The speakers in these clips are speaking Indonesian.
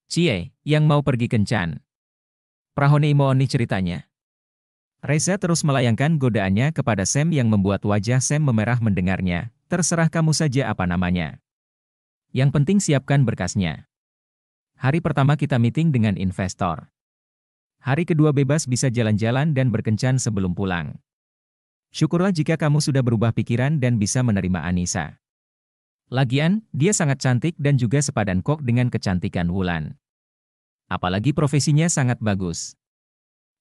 Cie, yang mau pergi kencan. Prahoni mau nih ceritanya. Reza terus melayangkan godaannya kepada Sam yang membuat wajah Sam memerah mendengarnya. Terserah kamu saja apa namanya. Yang penting siapkan berkasnya. Hari pertama kita meeting dengan investor. Hari kedua bebas bisa jalan-jalan dan berkencan sebelum pulang. Syukurlah jika kamu sudah berubah pikiran dan bisa menerima Anissa. Lagian, dia sangat cantik dan juga sepadan kok dengan kecantikan Wulan. Apalagi profesinya sangat bagus.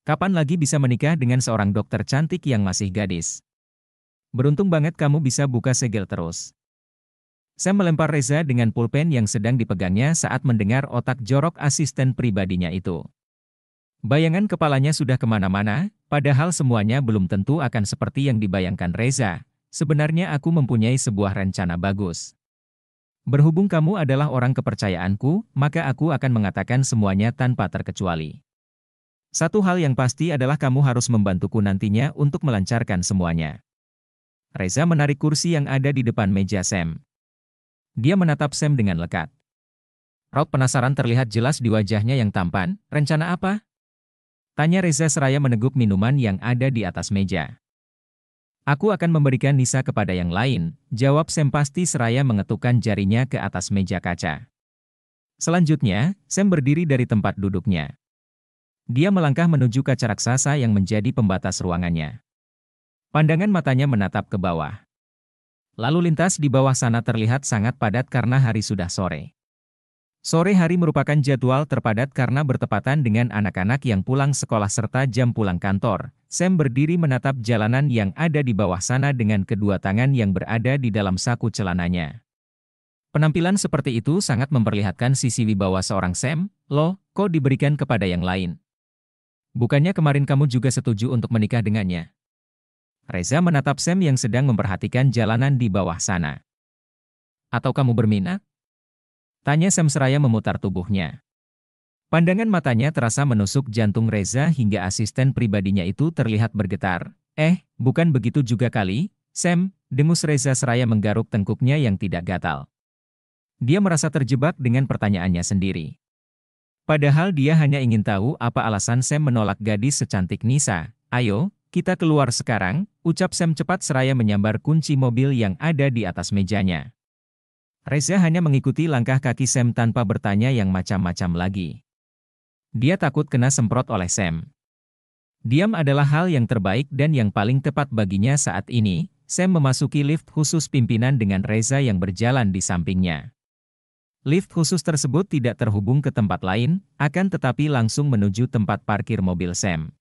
Kapan lagi bisa menikah dengan seorang dokter cantik yang masih gadis? Beruntung banget kamu bisa buka segel terus. Sam melempar Reza dengan pulpen yang sedang dipegangnya saat mendengar otak jorok asisten pribadinya itu. Bayangan kepalanya sudah kemana-mana, padahal semuanya belum tentu akan seperti yang dibayangkan Reza. Sebenarnya aku mempunyai sebuah rencana bagus. Berhubung kamu adalah orang kepercayaanku, maka aku akan mengatakan semuanya tanpa terkecuali. Satu hal yang pasti adalah kamu harus membantuku nantinya untuk melancarkan semuanya. Reza menarik kursi yang ada di depan meja Sam. Dia menatap Sam dengan lekat. Raut penasaran terlihat jelas di wajahnya yang tampan. Rencana apa? Tanya Reza seraya meneguk minuman yang ada di atas meja. Aku akan memberikan Nisa kepada yang lain, jawab Sam pasti seraya mengetukkan jarinya ke atas meja kaca. Selanjutnya, Sam berdiri dari tempat duduknya. Dia melangkah menuju kaca raksasa yang menjadi pembatas ruangannya. Pandangan matanya menatap ke bawah. Lalu lintas di bawah sana terlihat sangat padat karena hari sudah sore. Sore hari merupakan jadwal terpadat karena bertepatan dengan anak-anak yang pulang sekolah serta jam pulang kantor. Sam berdiri menatap jalanan yang ada di bawah sana dengan kedua tangan yang berada di dalam saku celananya. Penampilan seperti itu sangat memperlihatkan sisi wibawa seorang Sam. Loh, kok diberikan kepada yang lain? Bukannya kemarin kamu juga setuju untuk menikah dengannya? Reza menatap Sam yang sedang memperhatikan jalanan di bawah sana. Atau kamu berminat? Tanya Sam seraya memutar tubuhnya. Pandangan matanya terasa menusuk jantung Reza hingga asisten pribadinya itu terlihat bergetar. Bukan begitu juga kali, Sam, dengus Reza seraya menggaruk tengkuknya yang tidak gatal. Dia merasa terjebak dengan pertanyaannya sendiri. Padahal dia hanya ingin tahu apa alasan Sam menolak gadis secantik Nisa. Ayo, kita keluar sekarang, ucap Sam cepat seraya menyambar kunci mobil yang ada di atas mejanya. Reza hanya mengikuti langkah kaki Sam tanpa bertanya yang macam-macam lagi. Dia takut kena semprot oleh Sam. Diam adalah hal yang terbaik dan yang paling tepat baginya saat ini. Sam memasuki lift khusus pimpinan dengan Reza yang berjalan di sampingnya. Lift khusus tersebut tidak terhubung ke tempat lain, akan tetapi langsung menuju tempat parkir mobil Sam.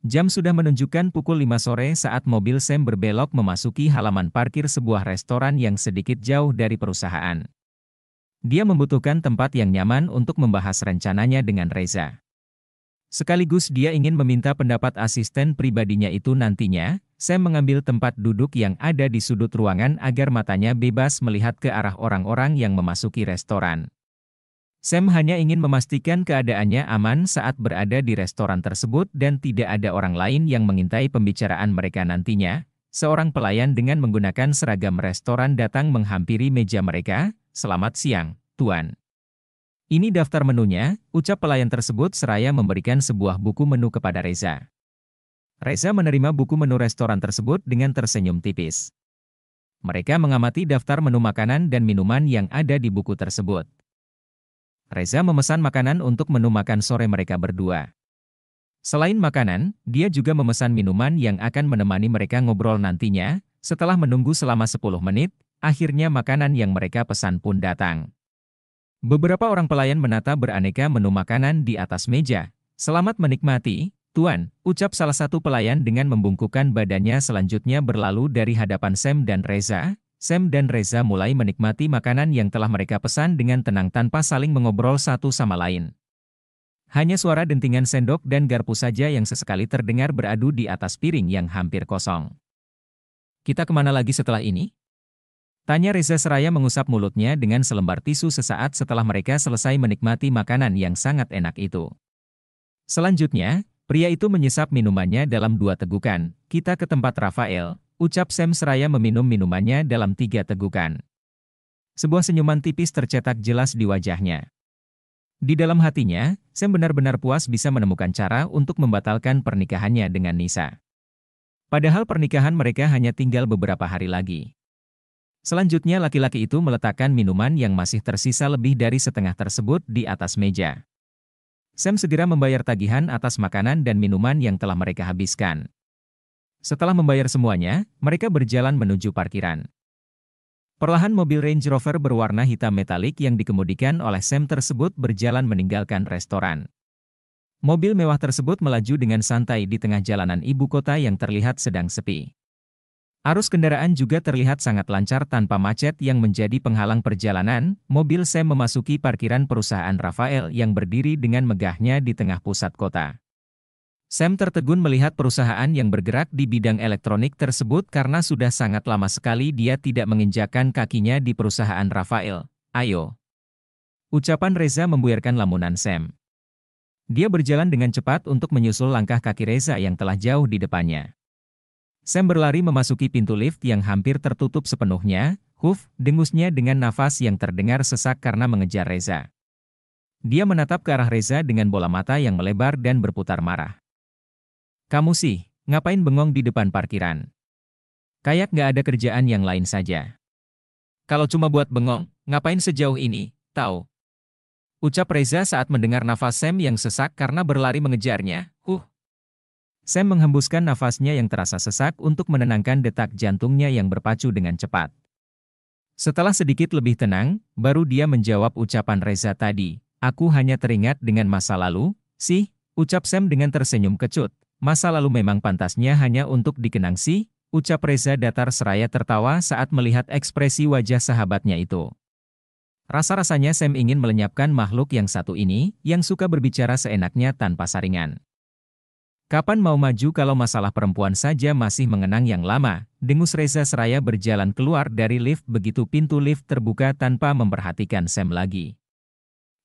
Jam sudah menunjukkan pukul 5 sore saat mobil Sam berbelok memasuki halaman parkir sebuah restoran yang sedikit jauh dari perusahaan. Dia membutuhkan tempat yang nyaman untuk membahas rencananya dengan Reza. Sekaligus dia ingin meminta pendapat asisten pribadinya itu nantinya. Sam mengambil tempat duduk yang ada di sudut ruangan agar matanya bebas melihat ke arah orang-orang yang memasuki restoran. Sam hanya ingin memastikan keadaannya aman saat berada di restoran tersebut dan tidak ada orang lain yang mengintai pembicaraan mereka nantinya. Seorang pelayan dengan menggunakan seragam restoran datang menghampiri meja mereka. Selamat siang, Tuan. Ini daftar menunya, ucap pelayan tersebut seraya memberikan sebuah buku menu kepada Reza. Reza menerima buku menu restoran tersebut dengan tersenyum tipis. Mereka mengamati daftar menu makanan dan minuman yang ada di buku tersebut. Reza memesan makanan untuk menu makan sore mereka berdua. Selain makanan, dia juga memesan minuman yang akan menemani mereka ngobrol nantinya. Setelah menunggu selama 10 menit, akhirnya makanan yang mereka pesan pun datang. Beberapa orang pelayan menata beraneka menu makanan di atas meja. Selamat menikmati, Tuan, ucap salah satu pelayan dengan membungkukkan badannya selanjutnya berlalu dari hadapan Sam dan Reza. Sam dan Reza mulai menikmati makanan yang telah mereka pesan dengan tenang tanpa saling mengobrol satu sama lain. Hanya suara dentingan sendok dan garpu saja yang sesekali terdengar beradu di atas piring yang hampir kosong. Kita kemana lagi setelah ini? Tanya Reza seraya mengusap mulutnya dengan selembar tisu sesaat setelah mereka selesai menikmati makanan yang sangat enak itu. Selanjutnya, pria itu menyesap minumannya dalam 2 tegukan. Kita ke tempat Rafael. Ucap Sam seraya meminum minumannya dalam 3 tegukan. Sebuah senyuman tipis tercetak jelas di wajahnya. Di dalam hatinya, Sam benar-benar puas bisa menemukan cara untuk membatalkan pernikahannya dengan Nisa. Padahal pernikahan mereka hanya tinggal beberapa hari lagi. Selanjutnya laki-laki itu meletakkan minuman yang masih tersisa lebih dari setengah tersebut di atas meja. Sam segera membayar tagihan atas makanan dan minuman yang telah mereka habiskan. Setelah membayar semuanya, mereka berjalan menuju parkiran. Perlahan mobil Range Rover berwarna hitam metalik yang dikemudikan oleh Sam tersebut berjalan meninggalkan restoran. Mobil mewah tersebut melaju dengan santai di tengah jalanan ibu kota yang terlihat sedang sepi. Arus kendaraan juga terlihat sangat lancar tanpa macet yang menjadi penghalang perjalanan. Mobil Sam memasuki parkiran perusahaan Rafael yang berdiri dengan megahnya di tengah pusat kota. Sam tertegun melihat perusahaan yang bergerak di bidang elektronik tersebut karena sudah sangat lama sekali dia tidak menginjakkan kakinya di perusahaan Rafael. Ayo. Ucapan Reza membuyarkan lamunan Sam. Dia berjalan dengan cepat untuk menyusul langkah kaki Reza yang telah jauh di depannya. Sam berlari memasuki pintu lift yang hampir tertutup sepenuhnya. Dengusnya dengan nafas yang terdengar sesak karena mengejar Reza. Dia menatap ke arah Reza dengan bola mata yang melebar dan berputar marah. Kamu sih, ngapain bengong di depan parkiran? Kayak nggak ada kerjaan yang lain saja. Kalau cuma buat bengong, ngapain sejauh ini, tahu? Ucap Reza saat mendengar nafas Sam yang sesak karena berlari mengejarnya. Sam menghembuskan nafasnya yang terasa sesak untuk menenangkan detak jantungnya yang berpacu dengan cepat. Setelah sedikit lebih tenang, baru dia menjawab ucapan Reza tadi. Aku hanya teringat dengan masa lalu, sih, ucap Sam dengan tersenyum kecut. Masa lalu memang pantasnya hanya untuk dikenang sih, ucap Reza datar seraya tertawa saat melihat ekspresi wajah sahabatnya itu. Rasa-rasanya Sam ingin melenyapkan makhluk yang satu ini, yang suka berbicara seenaknya tanpa saringan. Kapan mau maju kalau masalah perempuan saja masih mengenang yang lama, dengus Reza seraya berjalan keluar dari lift begitu pintu lift terbuka tanpa memperhatikan Sam lagi.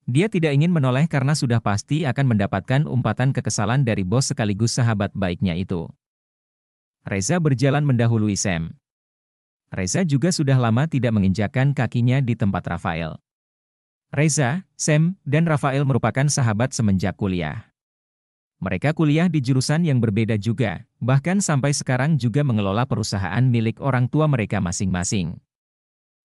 Dia tidak ingin menoleh karena sudah pasti akan mendapatkan umpatan kekesalan dari bos sekaligus sahabat baiknya itu. Reza berjalan mendahului Sam. Reza juga sudah lama tidak menginjakkan kakinya di tempat Rafael. Reza, Sam, dan Rafael merupakan sahabat semenjak kuliah. Mereka kuliah di jurusan yang berbeda juga, bahkan sampai sekarang juga mengelola perusahaan milik orang tua mereka masing-masing.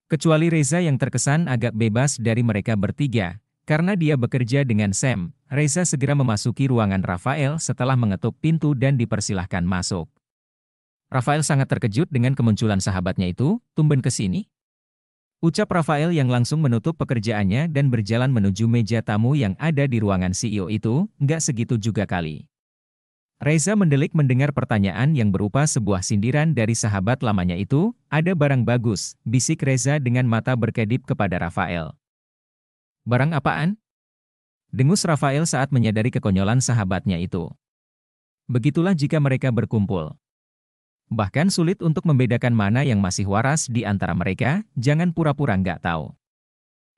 Kecuali Reza yang terkesan agak bebas dari mereka bertiga, karena dia bekerja dengan Sam. Reza segera memasuki ruangan Rafael setelah mengetuk pintu dan dipersilahkan masuk. Rafael sangat terkejut dengan kemunculan sahabatnya itu. Tumben ke sini? Ucap Rafael yang langsung menutup pekerjaannya dan berjalan menuju meja tamu yang ada di ruangan CEO itu. Nggak segitu juga kali. Reza mendelik mendengar pertanyaan yang berupa sebuah sindiran dari sahabat lamanya itu. Ada barang bagus, bisik Reza dengan mata berkedip kepada Rafael. Barang apaan? Dengus Rafael saat menyadari kekonyolan sahabatnya itu. Begitulah jika mereka berkumpul. Bahkan sulit untuk membedakan mana yang masih waras di antara mereka, jangan pura-pura nggak tahu.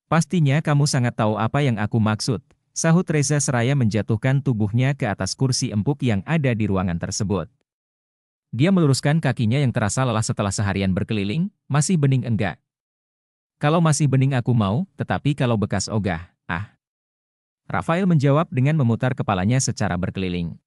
Pastinya kamu sangat tahu apa yang aku maksud, sahut Reza seraya menjatuhkan tubuhnya ke atas kursi empuk yang ada di ruangan tersebut. Dia meluruskan kakinya yang terasa lelah setelah seharian berkeliling. Masih bening enggak? Kalau masih bening aku mau, tetapi kalau bekas ogah, Rafael menjawab dengan memutar kepalanya secara berkeliling.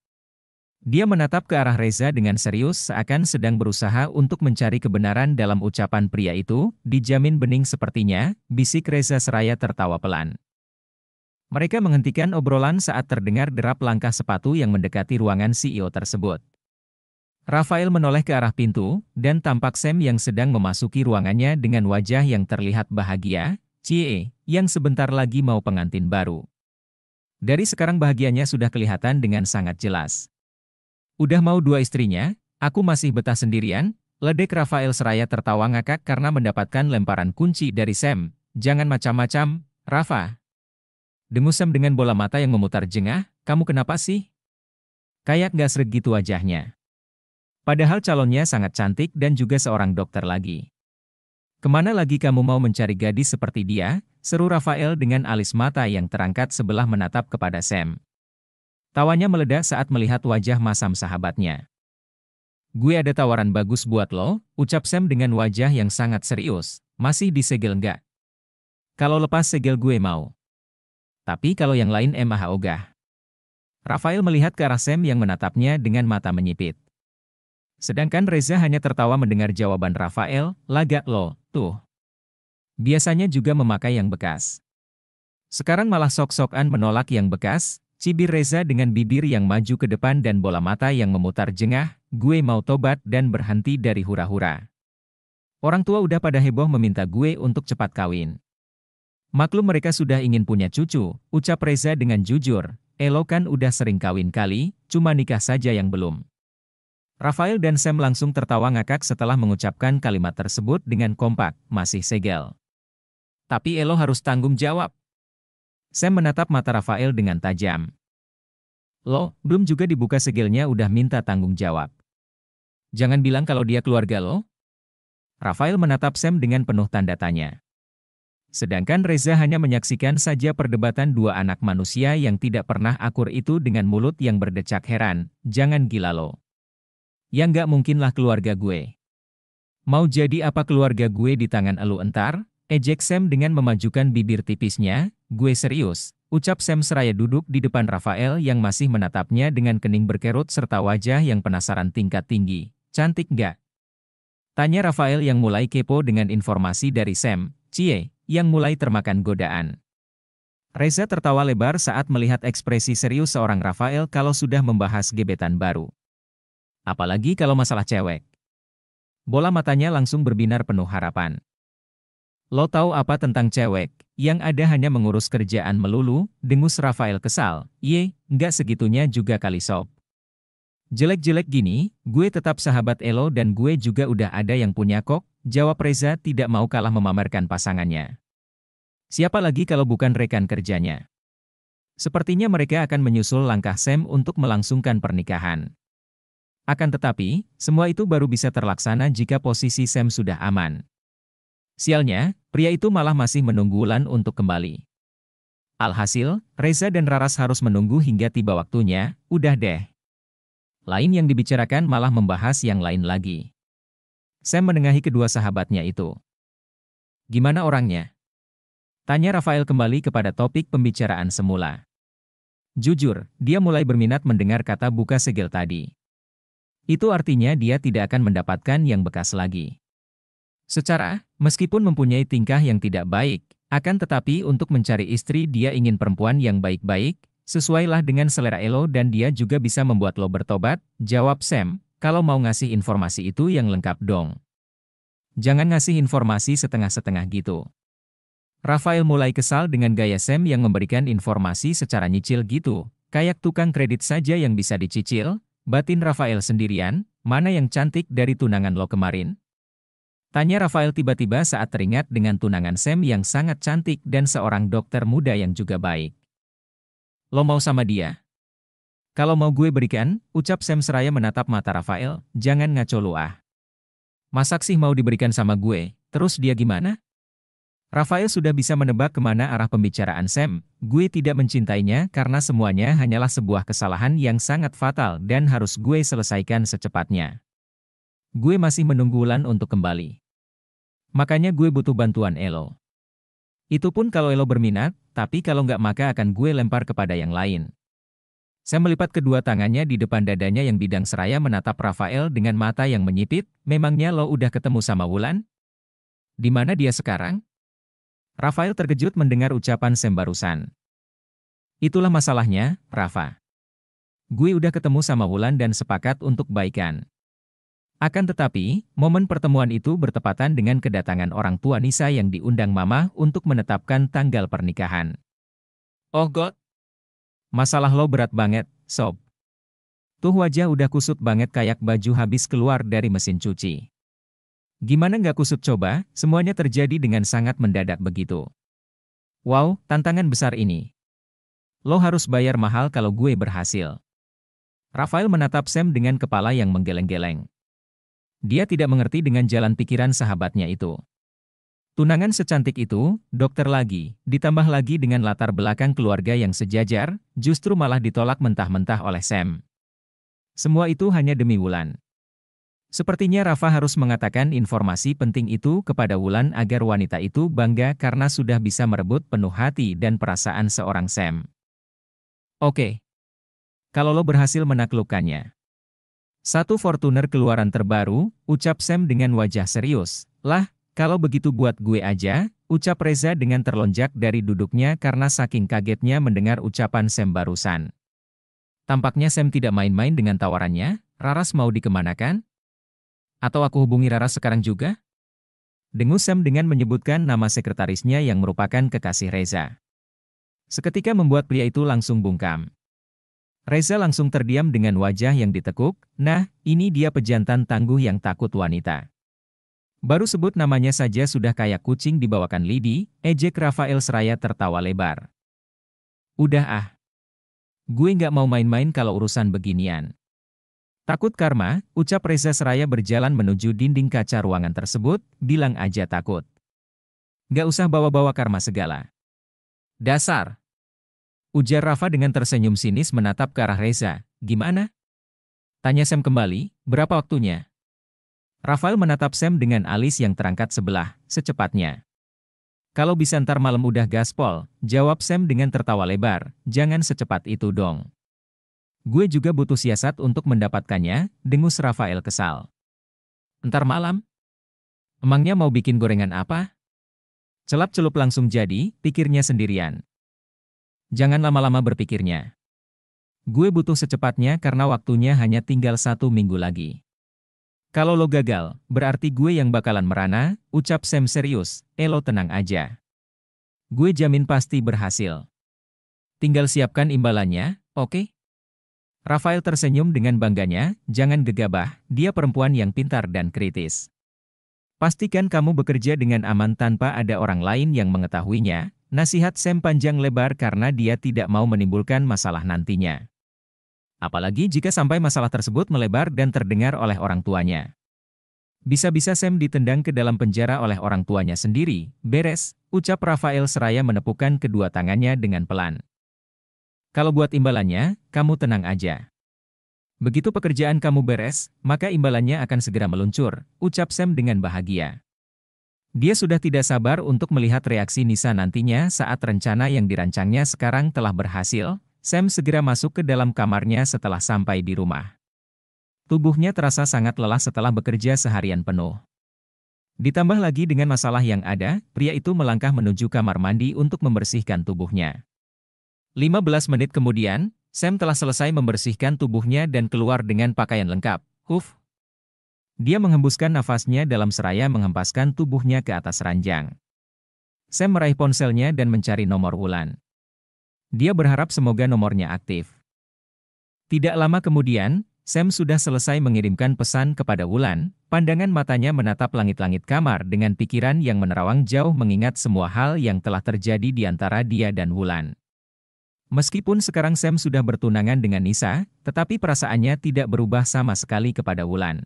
Dia menatap ke arah Reza dengan serius seakan sedang berusaha untuk mencari kebenaran dalam ucapan pria itu. Dijamin bening sepertinya, bisik Reza seraya tertawa pelan. Mereka menghentikan obrolan saat terdengar derap langkah sepatu yang mendekati ruangan CEO tersebut. Rafael menoleh ke arah pintu, dan tampak Sam yang sedang memasuki ruangannya dengan wajah yang terlihat bahagia. Cie, yang sebentar lagi mau pengantin baru. Dari sekarang bahagianya sudah kelihatan dengan sangat jelas. Udah mau dua istrinya, aku masih betah sendirian, ledek Rafael seraya tertawa ngakak karena mendapatkan lemparan kunci dari Sam. Jangan macam-macam, Rafa. Dengus Sam dengan bola mata yang memutar jengah, kamu kenapa sih? Kayak gak sreg gitu wajahnya. Padahal calonnya sangat cantik dan juga seorang dokter lagi. Kemana lagi kamu mau mencari gadis seperti dia? Seru Rafael dengan alis mata yang terangkat sebelah menatap kepada Sam. Tawanya meledak saat melihat wajah masam sahabatnya. Gue ada tawaran bagus buat lo, ucap Sam dengan wajah yang sangat serius. Masih disegel nggak? Kalau lepas segel gue mau. Tapi kalau yang lain emah ogah. Rafael melihat ke arah Sam yang menatapnya dengan mata menyipit. Sedangkan Reza hanya tertawa mendengar jawaban Rafael, "Lagak lo, tuh. Biasanya juga memakai yang bekas." Sekarang malah sok-sokan menolak yang bekas, cibir Reza dengan bibir yang maju ke depan dan bola mata yang memutar jengah, "Gue mau tobat dan berhenti dari hura-hura. Orang tua udah pada heboh meminta gue untuk cepat kawin. Maklum mereka sudah ingin punya cucu," ucap Reza dengan jujur. "Elo kan udah sering kawin kali, cuma nikah saja yang belum." Rafael dan Sam langsung tertawa ngakak setelah mengucapkan kalimat tersebut dengan kompak, "Masih segel. Tapi Elo harus tanggung jawab." Sam menatap mata Rafael dengan tajam. "Lo, belum juga dibuka segelnya udah minta tanggung jawab. Jangan bilang kalau dia keluarga lo." Rafael menatap Sam dengan penuh tanda tanya. Sedangkan Reza hanya menyaksikan saja perdebatan dua anak manusia yang tidak pernah akur itu dengan mulut yang berdecak heran. "Jangan gila lo. Ya nggak mungkinlah keluarga gue. Mau jadi apa keluarga gue di tangan elu entar?" ejek Sam dengan memajukan bibir tipisnya. "Gue serius," ucap Sam seraya duduk di depan Rafael yang masih menatapnya dengan kening berkerut serta wajah yang penasaran tingkat tinggi. "Cantik nggak?" tanya Rafael yang mulai kepo dengan informasi dari Sam, yang mulai termakan godaan. Reza tertawa lebar saat melihat ekspresi serius seorang Rafael kalau sudah membahas gebetan baru. Apalagi kalau masalah cewek. Bola matanya langsung berbinar penuh harapan. "Lo tahu apa tentang cewek? Yang ada hanya mengurus kerjaan melulu," dengus Rafael kesal. Nggak segitunya juga kali sob. "Jelek-jelek gini, gue tetap sahabat Elo dan gue juga udah ada yang punya kok," jawab Reza tidak mau kalah memamerkan pasangannya. Siapa lagi kalau bukan rekan kerjanya? Sepertinya mereka akan menyusul langkah Sam untuk melangsungkan pernikahan. Akan tetapi, semua itu baru bisa terlaksana jika posisi Sam sudah aman. Sialnya, pria itu malah masih menunggu Wulan untuk kembali. Alhasil, Reza dan Raras harus menunggu hingga tiba waktunya. Udah deh. Lain yang dibicarakan malah membahas yang lain lagi. Sam menengahi kedua sahabatnya itu. "Gimana orangnya?" tanya Rafael kembali kepada topik pembicaraan semula. Jujur, dia mulai berminat mendengar kata buka segel tadi. Itu artinya dia tidak akan mendapatkan yang bekas lagi. Secara, meskipun mempunyai tingkah yang tidak baik, akan tetapi untuk mencari istri dia ingin perempuan yang baik-baik, sesuailah dengan selera Elo dan dia juga bisa membuat lo bertobat, jawab Sam, "Kalau mau ngasih informasi itu yang lengkap dong. Jangan ngasih informasi setengah-setengah gitu." Rafael mulai kesal dengan gaya Sam yang memberikan informasi secara nyicil gitu, kayak tukang kredit saja yang bisa dicicil. Batin Rafael sendirian, "Mana yang cantik dari tunangan lo kemarin?" tanya Rafael tiba-tiba saat teringat dengan tunangan Sam yang sangat cantik dan seorang dokter muda yang juga baik. "Lo mau sama dia?" "Kalau mau gue berikan," ucap Sam seraya menatap mata Rafael, "jangan ngaco lu ah. Masak sih mau diberikan sama gue, terus dia gimana?" Rafael sudah bisa menebak kemana arah pembicaraan Sam. "Gue tidak mencintainya karena semuanya hanyalah sebuah kesalahan yang sangat fatal dan harus gue selesaikan secepatnya. Gue masih menunggu Wulan untuk kembali. Makanya gue butuh bantuan Elo. Itu pun kalau Elo berminat, tapi kalau nggak maka akan gue lempar kepada yang lain." Sam melipat kedua tangannya di depan dadanya yang bidang seraya menatap Rafael dengan mata yang menyipit. "Memangnya lo udah ketemu sama Wulan? Di mana dia sekarang?" Rafael terkejut mendengar ucapan Sam barusan. "Itulah masalahnya, Rafa. Gue udah ketemu sama Wulan dan sepakat untuk baikan. Akan tetapi, momen pertemuan itu bertepatan dengan kedatangan orang tua Nisa yang diundang Mama untuk menetapkan tanggal pernikahan." "Oh God. Masalah lo berat banget, Sob. Tuh wajah udah kusut banget kayak baju habis keluar dari mesin cuci. Gimana nggak kusut coba, semuanya terjadi dengan sangat mendadak begitu. Wow, tantangan besar ini. Lo harus bayar mahal kalau gue berhasil." Rafael menatap Sam dengan kepala yang menggeleng-geleng. Dia tidak mengerti dengan jalan pikiran sahabatnya itu. Tunangan secantik itu, dokter lagi, ditambah lagi dengan latar belakang keluarga yang sejajar, justru malah ditolak mentah-mentah oleh Sam. Semua itu hanya demi Wulan. Sepertinya Rafa harus mengatakan informasi penting itu kepada Wulan agar wanita itu bangga karena sudah bisa merebut penuh hati dan perasaan seorang Sam. Oke, kalau lo berhasil menaklukkannya. Satu Fortuner keluaran terbaru, ucap Sam dengan wajah serius. Lah, kalau begitu buat gue aja, ucap Reza dengan terlonjak dari duduknya karena saking kagetnya mendengar ucapan Sam barusan. Tampaknya Sam tidak main-main dengan tawarannya. Raras mau dikemanakan? Atau aku hubungi Raras sekarang juga? Dengus Sam dengan menyebutkan nama sekretarisnya yang merupakan kekasih Reza. Seketika membuat pria itu langsung bungkam. Reza langsung terdiam dengan wajah yang ditekuk. Nah, ini dia pejantan tangguh yang takut wanita. Baru sebut namanya saja sudah kayak kucing dibawakan lidi, ejek Rafael seraya tertawa lebar. Udah ah. Gue nggak mau main-main kalau urusan beginian. Takut karma, ucap Reza seraya berjalan menuju dinding kaca ruangan tersebut, bilang aja takut. Nggak usah bawa-bawa karma segala. Dasar. Ujar Rafa dengan tersenyum sinis menatap ke arah Reza. Gimana? Tanya Sam kembali, berapa waktunya? Rafael menatap Sam dengan alis yang terangkat sebelah, secepatnya. Kalau bisa ntar malam udah gaspol, jawab Sam dengan tertawa lebar, jangan secepat itu dong. Gue juga butuh siasat untuk mendapatkannya, dengus Rafael kesal. Ntar malam? Emangnya mau bikin gorengan apa? Celap-celup langsung jadi, pikirnya sendirian. Jangan lama-lama berpikirnya. Gue butuh secepatnya karena waktunya hanya tinggal 1 minggu lagi. Kalau lo gagal, berarti gue yang bakalan merana, ucap Sam serius, lo tenang aja. Gue jamin pasti berhasil. Tinggal siapkan imbalannya, oke? Rafael tersenyum dengan bangganya, jangan gegabah, dia perempuan yang pintar dan kritis. Pastikan kamu bekerja dengan aman tanpa ada orang lain yang mengetahuinya. Nasihat Sam panjang lebar karena dia tidak mau menimbulkan masalah nantinya. Apalagi jika sampai masalah tersebut melebar dan terdengar oleh orang tuanya. Bisa-bisa Sam ditendang ke dalam penjara oleh orang tuanya sendiri. Beres, ucap Rafael seraya menepukkan kedua tangannya dengan pelan. Kalau buat imbalannya, kamu tenang aja. Begitu pekerjaan kamu beres, maka imbalannya akan segera meluncur, ucap Sam dengan bahagia. Dia sudah tidak sabar untuk melihat reaksi Nisa nantinya saat rencana yang dirancangnya sekarang telah berhasil. Sam segera masuk ke dalam kamarnya setelah sampai di rumah. Tubuhnya terasa sangat lelah setelah bekerja seharian penuh. Ditambah lagi dengan masalah yang ada, pria itu melangkah menuju kamar mandi untuk membersihkan tubuhnya. 15 menit kemudian, Sam telah selesai membersihkan tubuhnya dan keluar dengan pakaian lengkap. Dia menghembuskan nafasnya dalam seraya menghempaskan tubuhnya ke atas ranjang. Sam meraih ponselnya dan mencari nomor Wulan. Dia berharap semoga nomornya aktif. Tidak lama kemudian, Sam sudah selesai mengirimkan pesan kepada Wulan. Pandangan matanya menatap langit-langit kamar dengan pikiran yang menerawang jauh mengingat semua hal yang telah terjadi di antara dia dan Wulan. Meskipun sekarang Sam sudah bertunangan dengan Nisa, tetapi perasaannya tidak berubah sama sekali kepada Wulan.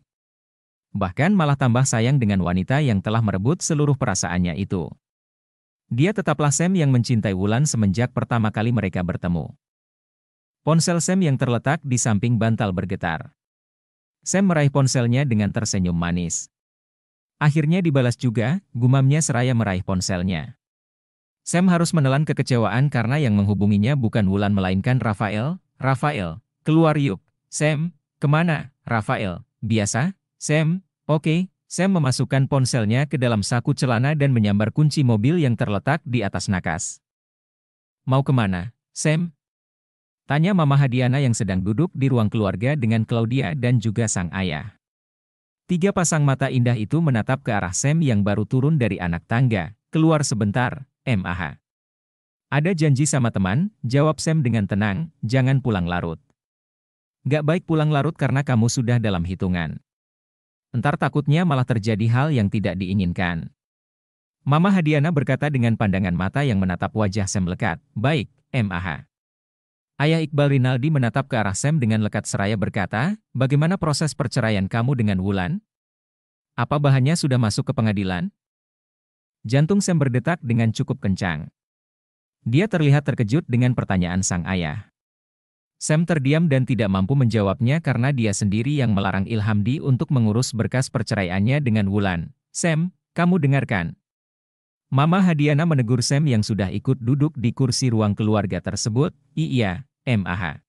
Bahkan malah tambah sayang dengan wanita yang telah merebut seluruh perasaannya itu. Dia tetaplah Sam yang mencintai Wulan semenjak pertama kali mereka bertemu. Ponsel Sam yang terletak di samping bantal bergetar. Sam meraih ponselnya dengan tersenyum manis. Akhirnya dibalas juga, gumamnya seraya meraih ponselnya. Sam harus menelan kekecewaan karena yang menghubunginya bukan Wulan melainkan Rafael. Rafael, keluar yuk. Sam, kemana? Rafael, biasa. Sam, oke. Sam memasukkan ponselnya ke dalam saku celana dan menyambar kunci mobil yang terletak di atas nakas. Mau kemana, Sam? Tanya Mama Hadiana yang sedang duduk di ruang keluarga dengan Claudia dan juga sang ayah. 3 pasang mata indah itu menatap ke arah Sam yang baru turun dari anak tangga. Keluar sebentar, MAH. Ada janji sama teman, jawab Sam dengan tenang, jangan pulang larut. Gak baik pulang larut karena kamu sudah dalam hitungan. Entar takutnya malah terjadi hal yang tidak diinginkan. Mama Hadiana berkata dengan pandangan mata yang menatap wajah Sam lekat. Baik, MAH. Ayah Iqbal Rinaldi menatap ke arah Sam dengan lekat seraya berkata, bagaimana proses perceraian kamu dengan Wulan? Apa bahannya sudah masuk ke pengadilan? Jantung Sam berdetak dengan cukup kencang. Dia terlihat terkejut dengan pertanyaan sang ayah. Sam terdiam dan tidak mampu menjawabnya karena dia sendiri yang melarang Ilhamdi untuk mengurus berkas perceraiannya dengan Wulan. Sam, kamu dengarkan. Mama Hadiana menegur Sam yang sudah ikut duduk di kursi ruang keluarga tersebut. Iya, MAH.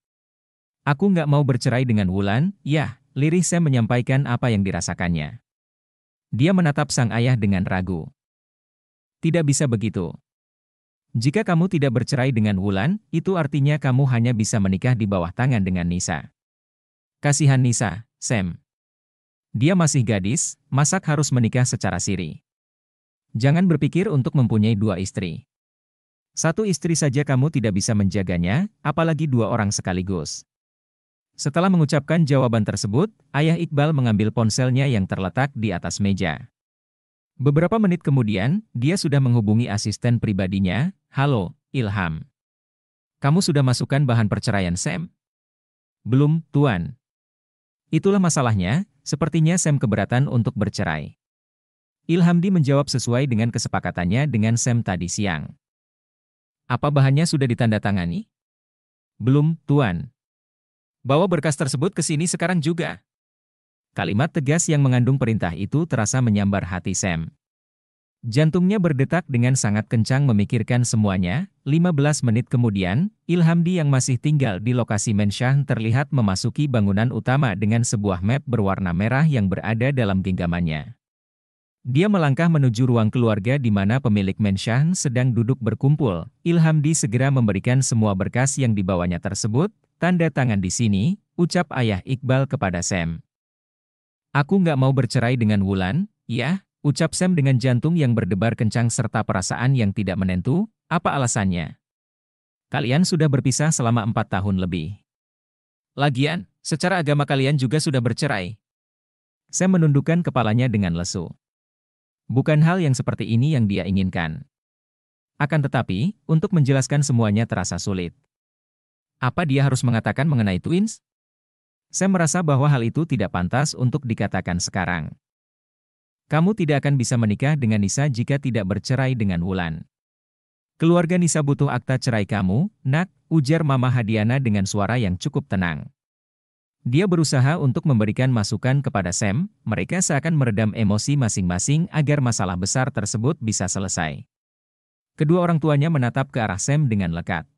Aku nggak mau bercerai dengan Wulan, ya, lirih Sam menyampaikan apa yang dirasakannya. Dia menatap sang ayah dengan ragu. Tidak bisa begitu. Jika kamu tidak bercerai dengan Wulan, itu artinya kamu hanya bisa menikah di bawah tangan dengan Nisa. Kasihan Nisa, Sam. Dia masih gadis, masak harus menikah secara siri. Jangan berpikir untuk mempunyai 2 istri. 1 istri saja kamu tidak bisa menjaganya, apalagi 2 orang sekaligus. Setelah mengucapkan jawaban tersebut, Ayah Iqbal mengambil ponselnya yang terletak di atas meja. Beberapa menit kemudian, dia sudah menghubungi asisten pribadinya. Halo, Ilham. Kamu sudah masukkan bahan perceraian Sam? Belum, Tuan. Itulah masalahnya, sepertinya Sam keberatan untuk bercerai. Ilhamdi menjawab sesuai dengan kesepakatannya dengan Sam tadi siang. Apa bahannya sudah ditandatangani? Belum, Tuan. Bawa berkas tersebut ke sini sekarang juga. Kalimat tegas yang mengandung perintah itu terasa menyambar hati Sam. Jantungnya berdetak dengan sangat kencang memikirkan semuanya. 15 menit kemudian, Ilhamdi yang masih tinggal di lokasi Mensyah terlihat memasuki bangunan utama dengan sebuah map berwarna merah yang berada dalam genggamannya. Dia melangkah menuju ruang keluarga di mana pemilik Mensyah sedang duduk berkumpul. Ilhamdi segera memberikan semua berkas yang dibawanya tersebut. Tanda tangan di sini, ucap Ayah Iqbal kepada Sam. Aku nggak mau bercerai dengan Wulan, ya, ucap Sam dengan jantung yang berdebar kencang serta perasaan yang tidak menentu. Apa alasannya? Kalian sudah berpisah selama 4 tahun lebih. Lagian, secara agama kalian juga sudah bercerai. Sam menundukkan kepalanya dengan lesu. Bukan hal yang seperti ini yang dia inginkan. Akan tetapi, untuk menjelaskan semuanya terasa sulit. Apa dia harus mengatakan mengenai twins? Sam merasa bahwa hal itu tidak pantas untuk dikatakan sekarang. Kamu tidak akan bisa menikah dengan Nisa jika tidak bercerai dengan Wulan. Keluarga Nisa butuh akta cerai kamu, nak, ujar Mama Hadiana dengan suara yang cukup tenang. Dia berusaha untuk memberikan masukan kepada Sam, mereka seakan meredam emosi masing-masing agar masalah besar tersebut bisa selesai. Kedua orang tuanya menatap ke arah Sam dengan lekat.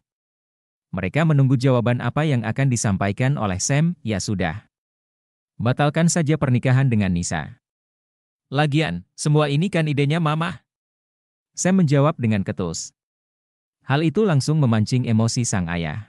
Mereka menunggu jawaban apa yang akan disampaikan oleh Sam. Ya sudah. Batalkan saja pernikahan dengan Nisa. Lagian, semua ini kan idenya Mama. Sam menjawab dengan ketus. Hal itu langsung memancing emosi sang ayah.